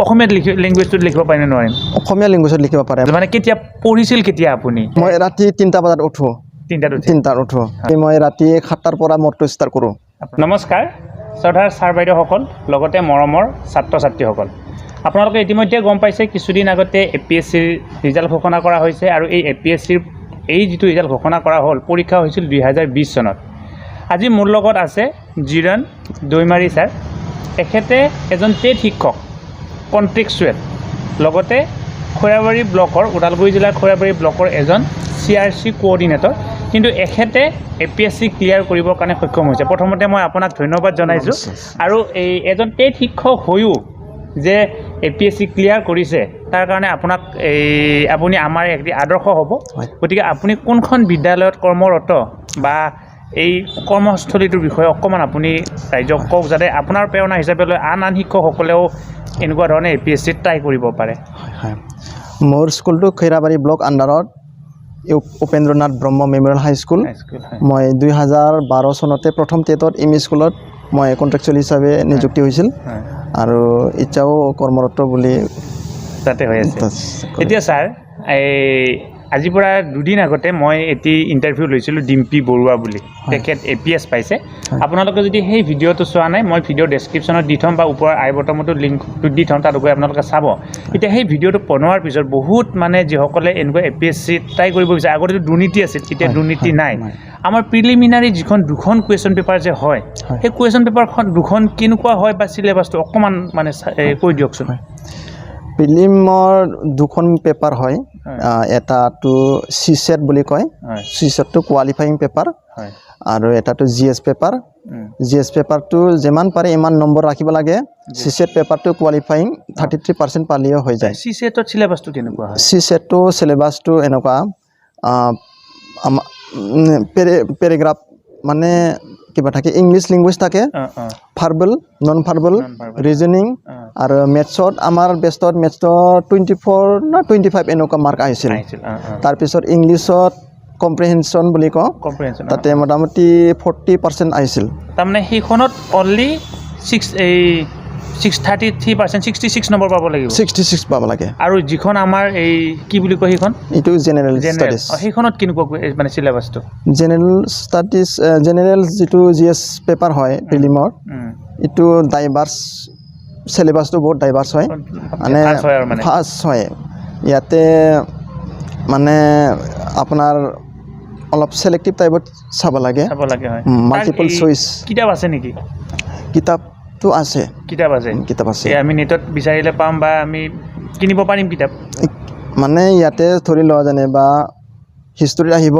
অসমীয়া লেংগুৱেজটোত লিখিব পাৰে নে নোৱাৰিম অসমীয়া লেংগুৱেজত লিখিব পাৰে মানে কেতিয়া পঢ়িছিল কেতিয়া আপুনি মই ৰাতি 3টা বজাত উঠো 3টাত উঠো মই ৰাতি 7টাৰ পৰা মৰটো ষ্টাৰ্ট কৰোঁ নমস্কাৰ শ্ৰদ্ধাৰ ছাৰ বাইদেউসকল লগতে মৰমৰ ছাত্ৰ ছাত্ৰীসকল আপোনালোকে ইতিমধ্যে গম পাইছে কিছুদিন আগতে APSCৰ ৰিজাল্ট ঘোষণা কৰা হৈছে আৰু এই APSCৰ এই যিটো ৰিজাল্ট ঘোষণা কৰা হ'ল পৰীক্ষা হৈছিল 2020 চনত আজি মোৰ লগত আছে জিৰণ দৈমাৰী ছাৰ এখেতে এজন টেট শিক্ষক কন্ট্ৰেক্টচুৱেল লগতে খৈৰাবাৰী ব্লকৰ ওদালগুৰি জিলাৰ খৈৰাবাৰী ব্লকৰ এজন CRC কোঅৰ্ডিনেটৰ কিন্তু এখেতে APSC ক্লিয়াৰ কৰিবৰ কাৰণে সক্ষম হৈছে প্ৰথমতে মই আপোনাক ধন্যবাদ জনাইছোঁ আৰু এই এজন টেট শিক্ষক হৈও যে APSC ক্লিয়াৰ কৰিছে তাৰ কাৰণে আপোনাক আপুনি আমাৰ এক আদৰ্শ হ'ব গতিকে আপুনি কোনখন বিদ্যালয়ত কৰ্মৰত বা এই কৰ্মস্থলীটোৰ বিষয়ে অকমান আপুনি ৰাইজক কওক যাতে আপোনাৰ প্ৰেৰণা হিচাপে লৈ আন শিক্ষকসকলেও এনেকুৱা ধৰণে APSC ট্ৰাই কৰিব পাৰে হয় মোৰ স্কুলটো খৈৰাবাৰী ব্লক আণ্ডাৰত উপেন্দ্ৰনাথ ব্ৰহ্ম মেমৰিয়েল হাইস্কুল মই 2012 চনতে প্ৰথম টেটত স্কুলত মই কন্ট্ৰেক্টচুৱেল হিচাপে নিযুক্তি হৈছিল আৰু এতিয়াও কৰ্মৰত বুলি তাতে হৈ আছে এতিয়া ছাৰ আজিৰ পৰা দুদিন আগতে মই এটি ইণ্টাৰভিউ লৈছিলোঁ ডিম্পী বৰুৱা বুলি তেখেত APS পাইছে আপোনালোকে যদি সেই ভিডিঅ'টো চোৱা নাই মই ভিডিঅ' ডেছক্ৰিপশ্যনত দি থ'ম বা ওপৰৰ আই বটমতো লিংকটো দি থ'ম তাত গৈ আপোনালোকে চাব এতিয়া সেই ভিডিঅ'টো বনোৱাৰ পিছত বহুত মানে যিসকলে এনেকুৱা APSC ট্ৰাই কৰিব বিচাৰে আগতেতো দুৰ্নীতি আছিল এতিয়া দুৰ্নীতি নাই আমাৰ প্ৰিলিমিনাৰী যিখন দুখন কুৱেশ্যন পেপাৰ যে হয় সেই কুৱেশ্যন পেপাৰখন দুখন কেনেকুৱা হয় বা চিলেবাছটো অকণমান মানে কৈ দিয়কচোন প্ৰিলিমৰ দুখন পেপাৰ হয় এটাটো CSET বুলি কয় CSETটো কোৱালিফাইং পেপাৰ আৰু এটাটো GS পেপাৰ GS পেপাৰটো যিমান পাৰে ইমান নম্বৰ ৰাখিব লাগে CSET পেপাৰটো কোৱালিফাইং 33% পালিও হৈ যায় CSETৰ চিলেবাছটো কেনেকুৱা হয় CSETটো চিলেবাছটো এনেকুৱা পেৰাগ্ৰাফ মানে কিবা থাকে ইংলিছ লেংগুৱেজ থাকে ভাৰ্বেল নন ভাৰ্বেল ৰিজনিং আৰু মেথছত আমাৰ বেষ্টত মেথছত 24 না 25 এনেকুৱা মাৰ্ক আহিছিল তাৰপিছত ইংলিছত কম্প্ৰিহেনশ্যন বুলি কওঁ তাতে মোটামুটি 40% আহিছিল তাৰমানে সেইখনত অনলি 33% 66 নম্বৰ পাব লাগিব 66 পাব লাগে আৰু যিখন আমাৰ এই কি বুলি কয় সেইখন এইটো জেনেৰেল ষ্টাডিজ সেইখনত কেনেকুৱা মানে চিলেবাছটো জেনেৰেল ষ্টাডিজ জেনেৰেল যিটো GS পেপাৰ হয় প্ৰিলিমৰ এইটো ডাইভাৰ্ছ চিলেবাছটো বহুত ডাইভাৰ্ছ হয় মানে ফাৰ্ষ্ট হয় ইয়াতে মানে আপোনাৰ অলপ সিলেক্টিভ টাইপত চাব লাগে হয় মাল্টিপল চইচ কিতাপ আছে নেকি কিতাপটো আছে কিতাপ আছে আমি নেটত বিচাৰিলে পাম বা আমি কিনিব পাৰিম কিতাপ মানে ইয়াতে ধৰি লোৱা যেনিবা হিষ্ট্ৰীত আহিব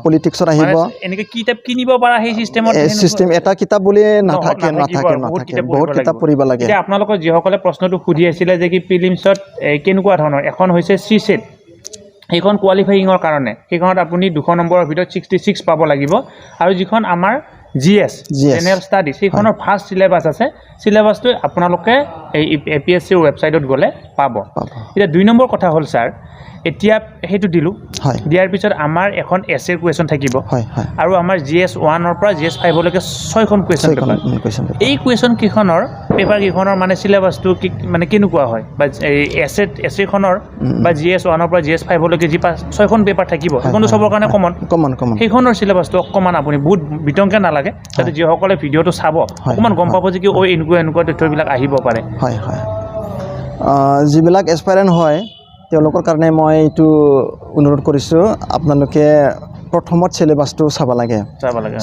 পলিটিক্সত আহিব এনেকৈ কিতাপ কিনিব পৰা সেই চিষ্টেম এটা কিতাপ বুলি নাথাকে বহুত কিতাপ পঢ়িব লাগে এতিয়া আপোনালোকৰ যিসকলে প্ৰশ্নটো সুধি আছিলে যে কি প্ৰিলিমছত কেনেকুৱা ধৰণৰ এখন হৈছে CSET সেইখন কোৱালিফাইঙৰ কাৰণে সেইখনত আপুনি 200 নম্বৰৰ ভিতৰত 66 পাব লাগিব আৰু যিখন আমাৰ GS জেনেৰেল ষ্টাডিজ সেইখনৰ ফাৰ্ষ্ট চিলেবাছ আছে চিলেবাছটো আপোনালোকে এই APSCৰ ৱেবছাইটত গ'লে পাব এতিয়া 2 নম্বৰ কথা হ'ল ছাৰ এতিয়া সেইটো দিলোঁ দিয়াৰ পিছত আমাৰ এখন এছেৰ কুৱেশ্যন থাকিব আৰু আমাৰ GS 1ৰ পৰা GS 5লৈকে 6খন কুৱেশ্যন পেপাৰ এই কুৱেশ্যন কেইখনৰ পেপাৰ কেইখনৰ মানে চিলেবাছটো মানে কেনেকুৱা হয় বা এই এছেখনৰ বা GS 1ৰ পৰা GS 5লৈকে যি 6খন পেপাৰ থাকিব সেইখনটো চবৰ কাৰণে কমন সেইখনৰ চিলেবাছটো অকণমান আপুনি বহুত বিতংকে নালাগে যাতে যিসকলে ভিডিঅ'টো চাব অকণমান গম পাব যে কি এনেকুৱা তথ্যবিলাক আহিব পাৰে যিবিলাক এছপাইৰেণ্ট হয় তেওঁলোকৰ কাৰণে মই এইটো অনুৰোধ কৰিছোঁ আপোনালোকে প্ৰথমত চিলেবাছটো চাব লাগে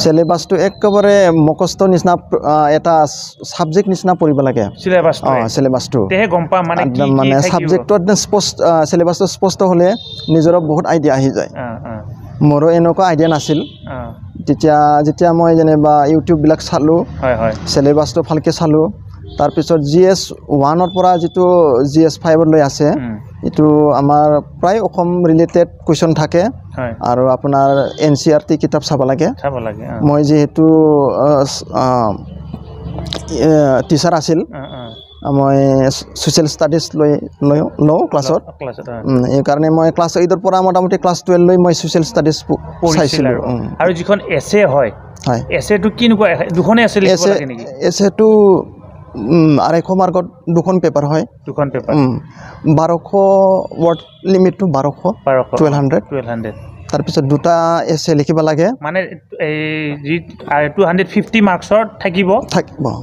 চিলেবাছটো একেবাৰে মুখস্থ নিচিনা এটা সাবজেক্ট নিচিনা পঢ়িব লাগে চিলেবাছটো তেহে গম পাম মানে সাবজেক্টত চিলেবাছটো স্পষ্ট হ'লে নিজৰ বহুত আইডিয়া আহি যায় মোৰো এনেকুৱা আইডিয়া নাছিল যেতিয়া মই যেনিবা ইউটিউববিলাক চালোঁ চিলেবাছটো ভালকৈ চালোঁ তাৰপিছত GS 1ৰ পৰা যিটো GS 5লৈ আছে এইটো আমাৰ প্ৰায় অসম ৰিলেটেড কুৱেশ্যন থাকে আৰু আপোনাৰ NCERT কিতাপ চাব লাগে মই যিহেতু টিচাৰ আছিল মই ছ'চিয়েল ষ্টাডিজ লওঁ ক্লাছত এইকাৰণে মই ক্লাছ 8ৰ পৰা মোটামুটি ক্লাছ 12 লৈ মই ছ'চিয়েল ষ্টাডিজ চাইছিলোঁ আৰু যিখন এছে হয় এছেটো কেনেকুৱা দুখনে আছে এছেটো 250 মাৰ্কত 2খন পেপাৰ হয় 2খন পেপাৰ 1200 ৱৰ্ড লিমিটটো 1200 তাৰপিছত দুটা এছে লিখিব লাগে মানে এই 250 মাৰ্কছৰ থাকিব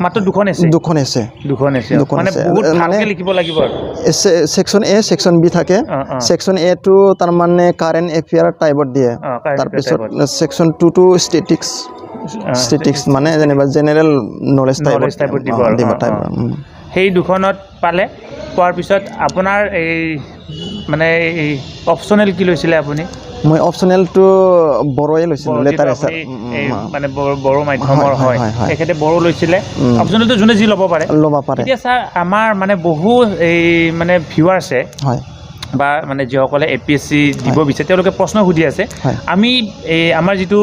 মাত্ৰ 2খন এছে মানে বহুত ভালকৈ লিখিব লাগিব এছে সেকশন এ সেকশন বি থাকে সেকশন এ টো তাৰ মানে কাৰেন্ট এফেয়াৰ টাইপত দিয়ে তাৰপিছত সেকশন 2 টো স্ট্যাটিক্স মানে যেনিবা জেনাৰেল নলেজ টাইপত দিব সেই দুখনত পালে পোৱাৰ পিছত আপোনাৰ এই মানে এই অপচনেল কি লৈছিলে আপুনি মই অপচনেলটো বড়োয়ে লৈছিলোঁ লেটাৰ এছাৰ মানে বড়ো মাধ্যমৰ হয় এখেতে বড়ো লৈছিলে অপচনেলটো যোনে যি ল'ব পাৰে এতিয়া ছাৰ আমাৰ মানে বহু এই মানে ভিউৱাৰ্ছে হয় বা মানে যিসকলে APSC দিব বিচাৰে তেওঁলোকে প্ৰশ্ন সুধি আছে আমি এই আমাৰ যিটো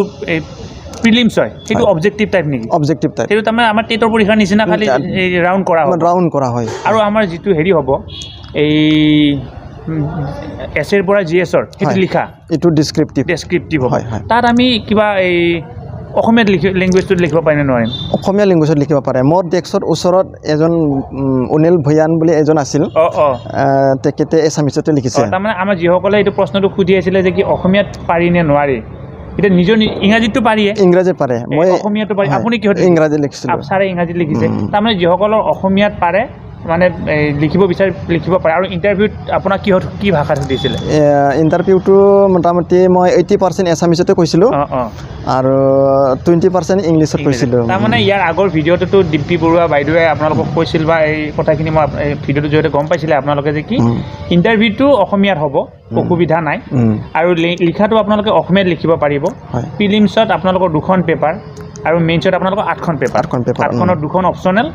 প্ৰিলিমছ হয় সেইটো অবজেক্টিভ টাইপ নেকি অবজেক্টিভ টাইপ সেইটো তাৰমানে আমাৰ টেটৰ পৰীক্ষাৰ নিচিনা খালি ৰাউণ্ড কৰা হয় আৰু আমাৰ যিটো হেৰি হ'ব এই এছৰ পৰা GSৰ সেইটো লিখা এইটো ডেছক্ৰিপটিভ হ'ব তাত আমি কিবা এই অসমীয়াত লেংগুৱেজটোত লিখিব পাৰে নে নোৱাৰিম অসমীয়া লেংগুৱেজত লিখিব পাৰে মোৰ ডেস্কত ওচৰত এজন অনিল ভয়ান বুলি এজন আছিল তেখেতে এছামিছতে লিখিছে তাৰমানে আমাৰ যিসকলে এইটো প্ৰশ্নটো সুধি আছিলে যে কি অসমীয়াত পাৰি নে নোৱাৰি এটা নিজৰ ইংৰাজীটো পাৰিয়ে ইংৰাজী পাৰে মই অসমীয়াটো পাৰি আপুনি কিহত ইংৰাজী লিখিছিলোঁ ছাৰে ইংৰাজীত লিখিছে তাৰমানে যিসকলৰ অসমীয়াত পাৰে মানে লিখিব লিখিব পাৰে আৰু ইণ্টাৰভিউত আপোনাক কি ভাষাত সুধিছিলে ইণ্টাৰভিউটো মোটামুটি মই 80% এছামিছতে কৈছিলোঁ আৰু 20% ইংলিছত কৈছিলোঁ তাৰমানে ইয়াৰ আগৰ ভিডিঅ'টোতো দীপ্তি বৰুৱা বাইদেৱে আপোনালোকক কৈছিল বা এই কথাখিনি মই এই ভিডিঅ'টো জৰিয়তে গম পাইছিলে আপোনালোকে যে কি ইণ্টাৰভিউটো অসমীয়াত হ'ব অসুবিধা নাই আৰু লিখাটো আপোনালোকে অসমীয়াত লিখিব পাৰিব প্ৰিলিমছত আপোনালোকৰ 2খন পেপাৰ আৰু মেইনছত আপোনালোকৰ 8খন পেপাৰ 8খনৰ 2খন অপচনেল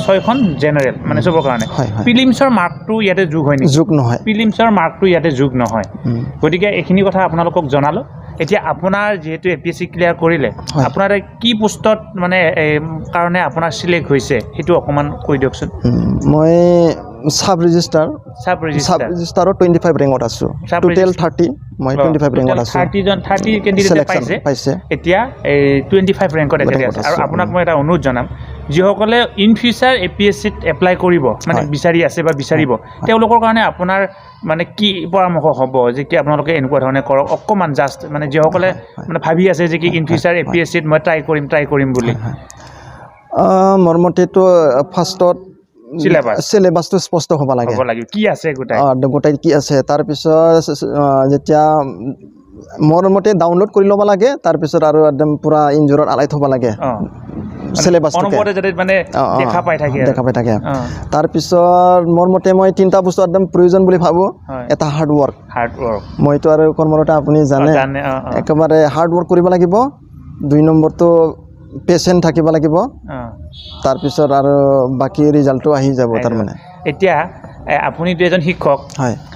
6খন জেনাৰেল মানে চবৰ কাৰণে প্ৰিলিমছৰ মাৰ্কটো ইয়াতে যোগ হয় নেকি যোগ নহয় প্ৰিলিমছৰ মাৰ্কটো ইয়াতে যোগ নহয় গতিকে এইখিনি কথা আপোনালোকক জনালো এতিয়া আপোনাৰ যেহেতু APSC ক্লিয়াৰ কৰিলে আপোনাৰ কি পোষ্টত মানে কাৰণে আপোনাৰ সিলেক্ট হৈছে সেইটো অকমান কৈ দিয়কচোন মই সাব ৰেজিস্ট্ৰাৰত 25 ৰেংকত আছো টোটেল 30 মই 25 ৰেংকত আছো 30 কেণ্ডিডেট পাইছে এতিয়া 25 ৰেংকত একেতে আছে আৰু আপোনাক মই এটা অনুৰোধ জনাম যিসকলে ইন ফিউচাৰ APSCত এপ্লাই কৰিব মানে বিচাৰি আছে বা বিচাৰিব তেওঁলোকৰ কাৰণে আপোনাৰ মানে কি পৰামৰ্শ হ'ব যে কি আপোনালোকে এনেকুৱা ধৰণে কৰক অকমান জাষ্ট মানে যিসকলে মানে ভাবি আছে যে কি ইন ফিউচাৰ APSCত মই ট্ৰাই কৰিম বুলি মোৰ মতেতো ফাৰ্ষ্টত সিলেবাসটো স্পষ্ট হ'ব লাগে কি আছে গোটাই কি আছে তাৰপিছত যেতিয়া মোৰ মতে ডাউনলোড কৰি ল'ব লাগে তাৰপিছত আৰু একদম পুৰা ইনজৰত আলাই থ'ব লাগে সিলেবাসটো মানে দেখা পাই থাকে তাৰপিছত মোৰ মতে মই 3টা বস্তু একদম প্ৰয়োজন বুলি ভাবোঁ এটা হাৰ্ড ৱৰ্ক মইতো আৰু কৰ্মৰতা আপুনি জানে একেবাৰে হাৰ্ড ৱৰ্ক কৰিব লাগিব 2 নম্বৰটো পেচেণ্ট থাকিব লাগিব তাৰপিছত আৰু বাকি ৰিজাল্টটো আহি যাব তাৰমানে এতিয়া আপুনিতো এজন শিক্ষক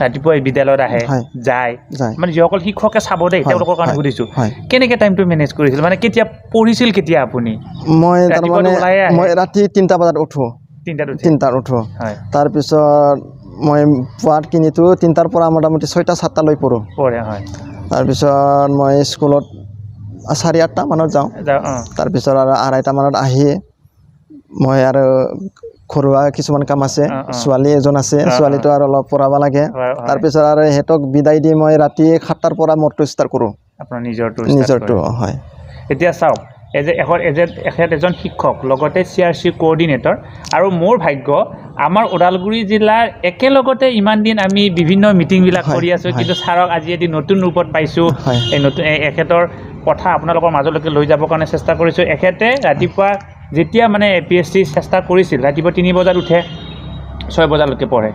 ৰাতিপুৱা বিদ্যালয়ত আহে যায় মানে যিসকল শিক্ষকে চাব দেই তেওঁলোকৰ কাৰণে সুধিছোঁ কেনেকৈ টাইমটো মেনেজ কৰিছিল মানে কেতিয়া পঢ়িছিল কেতিয়া আপুনি মই তাৰমানে মই ৰাতি 3টা বজাত উঠোঁ 3টাত উঠোঁ তাৰপিছত মই পুৱাত কিনিতো 3টাৰ পৰা মোটামুটি 6টা 7টালৈ পঢ়োঁ তাৰপিছত মই স্কুলত 8:30 মানত যাওঁ তাৰপিছত আৰু 2:30 মানত আহি মই আৰু ঘৰুৱা কিছুমান কাম আছে ছোৱালী এজন আছে ছোৱালীটো আৰু অলপ পঢ়াব লাগে তাৰপিছত আৰু হেতক বিদায় দি মই ৰাতি 7টাৰ পৰা মোৰটো ষ্টাৰ্ট কৰোঁ আপোনাৰ নিজৰটো হয় এতিয়া চাওক এজন শিক্ষক লগতে CRC কোঅৰ্ডিনেটৰ আৰু মোৰ ভাগ্য আমাৰ ওদালগুৰি জিলাৰ একেলগতে ইমান দিন আমি বিভিন্ন মিটিংবিলাক কৰি আছোঁ কিন্তু ছাৰক আজি এটি নতুন ৰূপত পাইছোঁ এই নতুন এখেতৰ কথা আপোনালোকৰ মাজলৈকে লৈ যাবৰ কাৰণে চেষ্টা কৰিছোঁ এখেতে ৰাতিপুৱা যেতিয়া মানে APSC চেষ্টা কৰিছিল ৰাতিপুৱা 3 বজাত উঠে 6 বজালৈকে পঢ়ে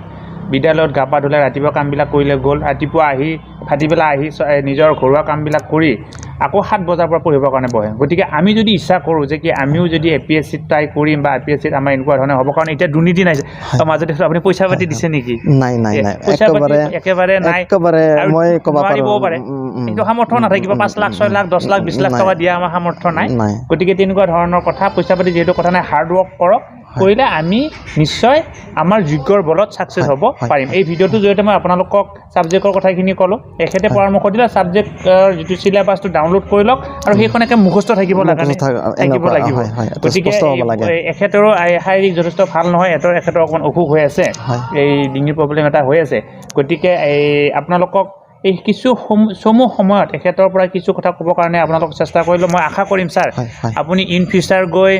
বিদ্যালয়ত গা পা ধুলে ৰাতিপুৱা কামবিলাক কৰিলে গ'ল ৰাতিপুৱা আহি ভাটিবেলা আহি নিজৰ ঘৰুৱা কামবিলাক কৰি আকৌ 7 বজাৰ পৰা পঢ়িবৰ কাৰণে বহে গতিকে আমি যদি ইচ্ছা কৰোঁ যে কি আমিও যদি APSC ট্ৰাই কৰিম বা APSCত আমাৰ এনেকুৱা ধৰণে হ'ব কাৰণ এতিয়া দুৰ্নীতি নাই মাজতে আপুনি পইচা পাতি দিছে নেকি নাই একেবাৰে নাই মই ক'ব পাৰে কিন্তু সামৰ্থ্য নাথাকিব 5 লাখ 6 লাখ 10 লাখ 20 লাখ টকা দিয়া আমাৰ সামৰ্থ্য নাই গতিকে তেনেকুৱা ধৰণৰ কথা পইচা পাতি যিহেতু কথা নাই হাৰ্ড ৱৰ্ক কৰক কৰিলে আমি নিশ্চয় আমাৰ যোগ্যৰ বলত ছাকচেছ হ'ব পাৰিম। এই ভিডিঅ'টোৰ জৰিয়তে মই আপোনালোকক ছাবজেক্টৰ কথাখিনি ক'লোঁ। এখেতে পৰামৰ্শ দিলে ছাবজেক্টৰ যিটো চিলেবাছটো ডাউনলোড কৰি লওক আৰু সেইখনকে মুখস্থ থাকিব লাগিব। গতিকে এখেতৰো শাৰীৰিক যথেষ্ট ভাল নহয়, এখেতৰ অকণমান অসুখ হৈ আছে, এই ডিঙিৰ প্ৰব্লেম এটা হৈ আছে। গতিকে আপোনালোকক এই কিছু চমু সময়ত এখেতৰ পৰা কিছু কথা ক'বৰ কাৰণে আপোনালোকক চেষ্টা কৰিলোঁ। মই আশা কৰিম ছাৰ আপুনি ইন ফিউচাৰ গৈ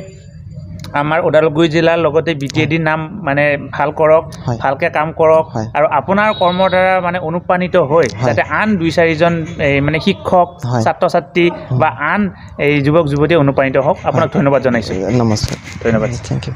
আমাৰ ওদালগুৰি জিলাৰ লগতে BTAD নাম মানে ভাল কৰক, ভালকৈ কাম কৰক আৰু আপোনাৰ কৰ্মৰ দ্বাৰা মানে অনুপ্ৰাণিত হৈ যাতে আন 2-4জন মানে শিক্ষক, ছাত্ৰ ছাত্ৰী বা আন এই যুৱক যুৱতীয়ে অনুপ্ৰাণিত হওক। আপোনাক ধন্যবাদ জনাইছোঁ। নমস্কাৰ, ধন্যবাদ, থেংক ইউ।